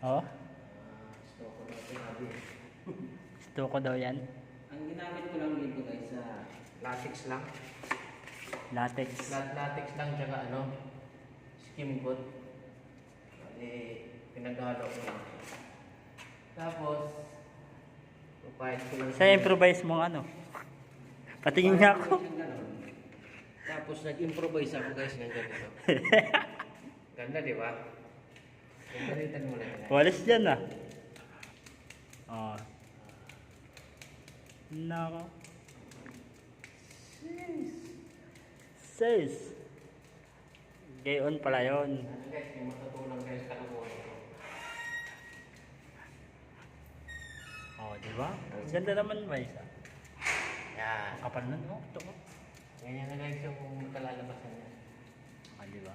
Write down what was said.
Oh, Stock ko na sinabi. gusto ko daw yan. Ang ginamit ko lang dito guys sa latex lang. Latex. Latex lang tsaka skim coat. Pinaghalo ko lang. Tapos, papayad ko lang. Sa improvise mong ano? Patingin nga ako. Tapos nag-improvise ako guys ng ganito. Ganda di ba? Ganda mo lang. Walis dyan ah. Oh. Nako. Sis. Gayon pala yun. Guys, may matutulong kayo sa kalukuhan ko. Oh, di ba? Ganda naman ba isa? Yan. Kapal nun, oh. Ito, oh. Ganyan na guys yung kalalabasan niya. Ah, di ba?